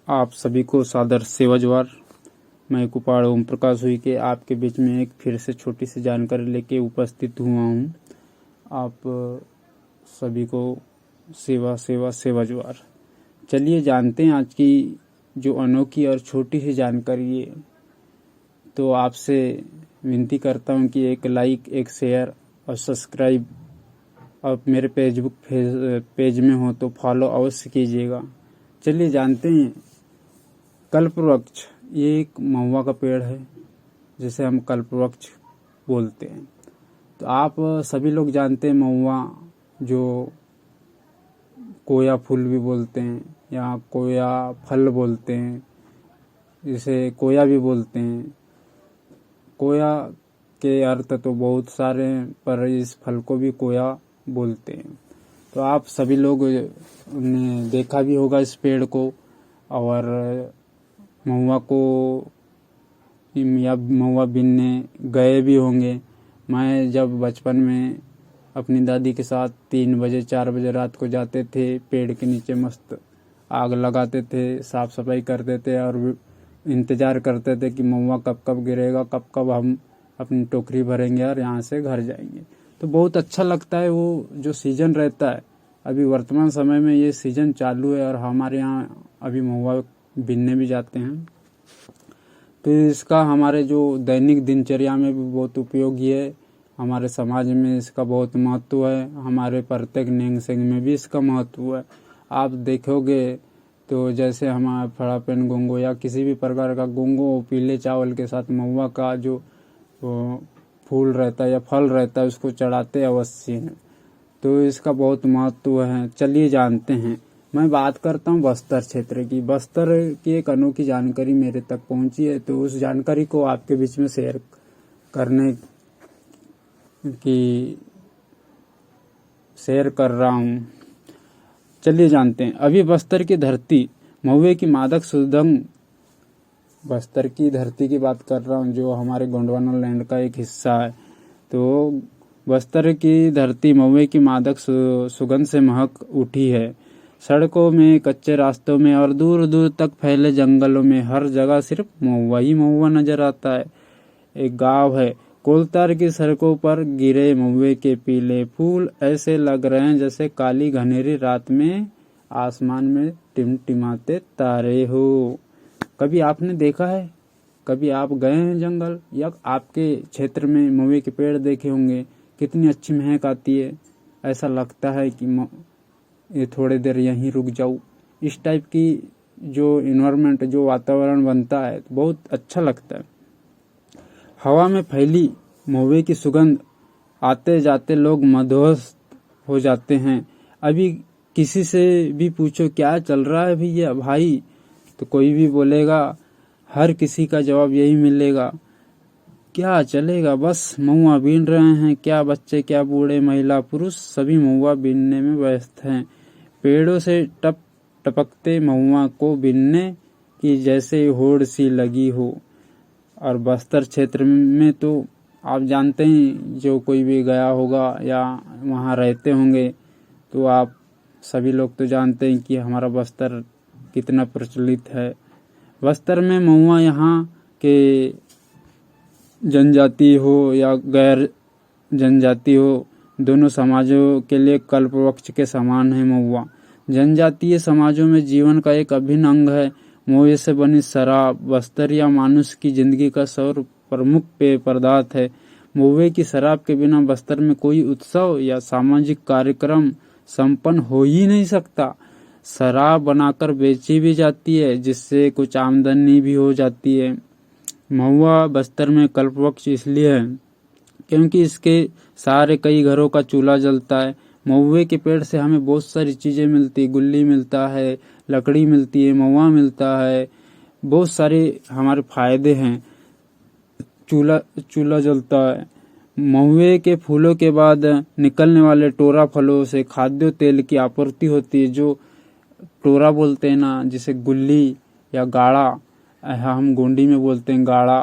आप सभी को सादर सेवा जोहार। मैं कुपाड़ ओम प्रकाश हुई के आपके बीच में एक फिर से छोटी सी जानकारी लेके उपस्थित हुआ हूँ। आप सभी को सेवा सेवा सेवा जोहार। चलिए जानते हैं आज की जो अनोखी और छोटी सी जानकारी है। तो आपसे विनती करता हूँ कि एक लाइक, एक शेयर और सब्सक्राइब, और मेरे फेसबुक पेज में हो तो फॉलो अवश्य कीजिएगा। चलिए जानते हैं। कल्पवृक्ष ये एक महुआ का पेड़ है जिसे हम कल्पवृक्ष बोलते हैं। तो आप सभी लोग जानते हैं महुआ जो कोया फूल भी बोलते हैं या कोया फल बोलते हैं, जिसे कोया भी बोलते हैं। कोया के अर्थ तो बहुत सारे हैं पर इस फल को भी कोया बोलते हैं। तो आप सभी लोग ने देखा भी होगा इस पेड़ को और महुआ को या महुआ बीनने गए भी होंगे। मैं जब बचपन में अपनी दादी के साथ 3 बजे 4 बजे रात को जाते थे, पेड़ के नीचे मस्त आग लगाते थे, साफ सफाई करते थे और इंतज़ार करते थे कि महुआ कब कब गिरेगा, कब कब हम अपनी टोकरी भरेंगे और यहाँ से घर जाएंगे। तो बहुत अच्छा लगता है वो जो सीज़न रहता है। अभी वर्तमान समय में ये सीज़न चालू है और हमारे यहाँ अभी महुआ बीनने भी जाते हैं। तो इसका हमारे जो दैनिक दिनचर्या में भी बहुत उपयोगी है। हमारे समाज में इसका बहुत महत्व है। हमारे प्रत्येक नेंग सेंग में भी इसका महत्व है। आप देखोगे तो जैसे हमारा फड़ापेन गोंगो या किसी भी प्रकार का गोंगो पीले चावल के साथ महुआ का जो फूल रहता है या फल रहता है उसको चढ़ाते अवश्य हैं। तो इसका बहुत महत्व है। चलिए जानते हैं। मैं बात करता हूँ बस्तर क्षेत्र की। बस्तर की एक अनोखी जानकारी मेरे तक पहुंची है, तो उस जानकारी को आपके बीच में शेयर करने की शेयर कर रहा हूँ। चलिए जानते हैं। अभी बस्तर की धरती महुए की मादक सुगंध, बस्तर की धरती की बात कर रहा हूँ जो हमारे गोंडवाना लैंड का एक हिस्सा है। तो बस्तर की धरती महुए की मादक सुगंध से महक उठी है। सड़कों में, कच्चे रास्तों में और दूर दूर तक फैले जंगलों में हर जगह सिर्फ महुआ ही महुआ नजर आता है। एक गांव है, कोलतार की सड़कों पर गिरे महुए के पीले फूल ऐसे लग रहे हैं जैसे काली घनेरी रात में आसमान में टिमटिमाते तारे हो। कभी आपने देखा है? कभी आप गए हैं जंगल या आपके क्षेत्र में महुए के पेड़ देखे होंगे? कितनी अच्छी महक आती है। ऐसा लगता है कि ये थोड़ी देर यहीं रुक जाऊं। इस टाइप की जो इन्वायरमेंट, जो वातावरण बनता है बहुत अच्छा लगता है। हवा में फैली महुए की सुगंध आते जाते लोग मदहोश हो जाते हैं। अभी किसी से भी पूछो क्या चल रहा है भैया भाई, तो कोई भी बोलेगा, हर किसी का जवाब यही मिलेगा, क्या चलेगा, बस महुआ बीन रहे हैं। क्या बच्चे, क्या बूढ़े, महिला पुरुष सभी महुआ बीनने में व्यस्त हैं। पेड़ों से टपकते महुआ को बीनने की जैसे होड़ सी लगी हो। और बस्तर क्षेत्र में तो आप जानते हैं, जो कोई भी गया होगा या वहाँ रहते होंगे तो आप सभी लोग तो जानते हैं कि हमारा बस्तर कितना प्रचलित है। बस्तर में महुआ यहाँ के जनजाति हो या गैर जनजाति हो, दोनों समाजों के लिए कल्पवृक्ष के समान है महुआ। जनजातीय समाजों में जीवन का एक अभिन्न अंग है। महुए से बनी शराब बस्तरिया मानुष की जिंदगी का सर्व प्रमुख पेय पदार्थ है। महुए की शराब के बिना बस्तर में कोई उत्सव या सामाजिक कार्यक्रम संपन्न हो ही नहीं सकता। शराब बनाकर बेची भी जाती है जिससे कुछ आमदनी भी हो जाती है। महुआ बस्तर में कल्पवृक्ष इसलिए है क्योंकि इसके सारे कई घरों का चूल्हा जलता है। महुए के पेड़ से हमें बहुत सारी चीजें मिलती है। गुल्ली मिलता है, लकड़ी मिलती है, महुआ मिलता है, बहुत सारे हमारे फायदे हैं। चूल्हा जलता है। महुए के फूलों के बाद निकलने वाले टोरा फलों से खाद्य तेल की आपूर्ति होती है। जो टोरा बोलते हैं ना, जिसे गुल्ली या गाढ़ा, हम गोंडी में बोलते हैं गाढ़ा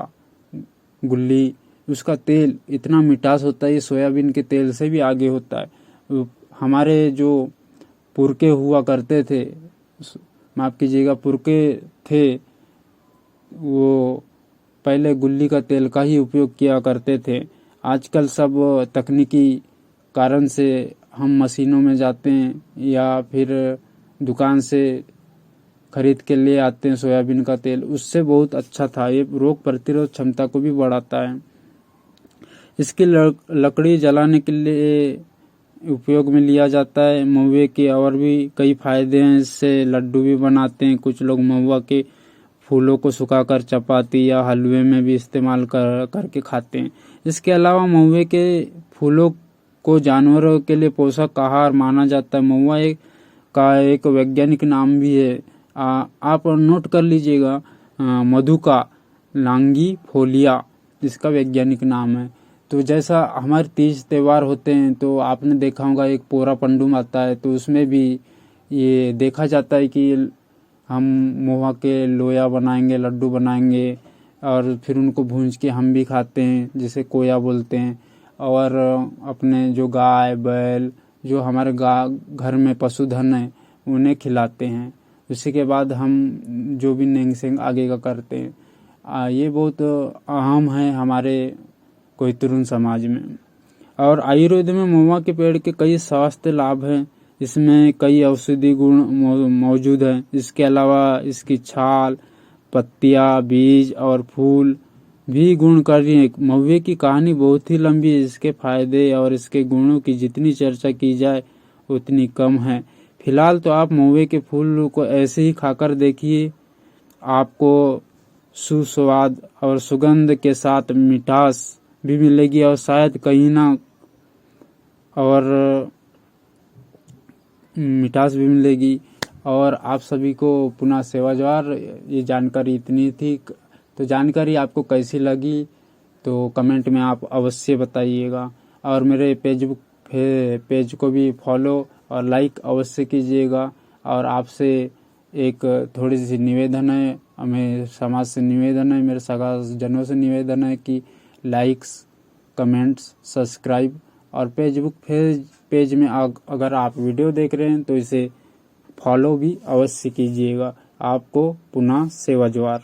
गुल्ली, उसका तेल इतना मिठास होता है, ये सोयाबीन के तेल से भी आगे होता है। हमारे जो पुरखे हुआ करते थे, माफ कीजिएगा, पुरखे थे वो पहले गुल्ली का तेल का ही उपयोग किया करते थे। आजकल सब तकनीकी कारण से हम मशीनों में जाते हैं या फिर दुकान से खरीद के ले आते हैं सोयाबीन का तेल, उससे बहुत अच्छा था। ये रोग प्रतिरोध क्षमता को भी बढ़ाता है। इसकी लकड़ी जलाने के लिए उपयोग में लिया जाता है। महुए के और भी कई फायदे हैं, इससे लड्डू भी बनाते हैं। कुछ लोग महुआ के फूलों को सुखाकर चपाती या हलवे में भी इस्तेमाल करके खाते हैं। इसके अलावा महुए के फूलों को जानवरों के लिए पोषक आहार माना जाता है। महुआ का एक वैज्ञानिक नाम भी है, आप नोट कर लीजिएगा, मधुका लांगीफोलिया इसका वैज्ञानिक नाम है। तो जैसा हमारे तीज त्यौहार होते हैं तो आपने देखा होगा एक पोरा पंडुम आता है, तो उसमें भी ये देखा जाता है कि हम महुआ के लोया बनाएंगे, लड्डू बनाएंगे और फिर उनको भूंज के हम भी खाते हैं, जिसे कोया बोलते हैं। और अपने जो गाय बैल जो हमारे घर में पशुधन है उन्हें खिलाते हैं। उसी के बाद हम जो भी नेंग सेंग आगे का करते हैं। ये बहुत अहम है हमारे कोइतरून समाज में। और आयुर्वेद में महुआ के पेड़ के कई स्वास्थ्य लाभ हैं। इसमें कई औषधि गुण मौजूद हैं। इसके अलावा इसकी छाल, पत्तियां, बीज और फूल भी गुणकारी हैं। महुए की कहानी बहुत ही लंबी है। इसके फायदे और इसके गुणों की जितनी चर्चा की जाए उतनी कम है। फिलहाल तो आप महुए के फूल को ऐसे ही खाकर देखिए, आपको सुस्वाद और सुगंध के साथ मिठास भी मिलेगी और शायद कहीं ना और मिठास भी मिलेगी। और आप सभी को पुनः सेवा जोहार। ये जानकारी इतनी थी, तो जानकारी आपको कैसी लगी तो कमेंट में आप अवश्य बताइएगा। और मेरे पेज को भी फॉलो और लाइक अवश्य कीजिएगा। और आपसे एक थोड़ी सी निवेदन है, हमें समाज से निवेदन है, मेरे सगा जनों से निवेदन है कि लाइक्स, कमेंट्स, सब्सक्राइब और पेज में अगर आप वीडियो देख रहे हैं तो इसे फॉलो भी अवश्य कीजिएगा। आपको पुनः सेवा जोहार।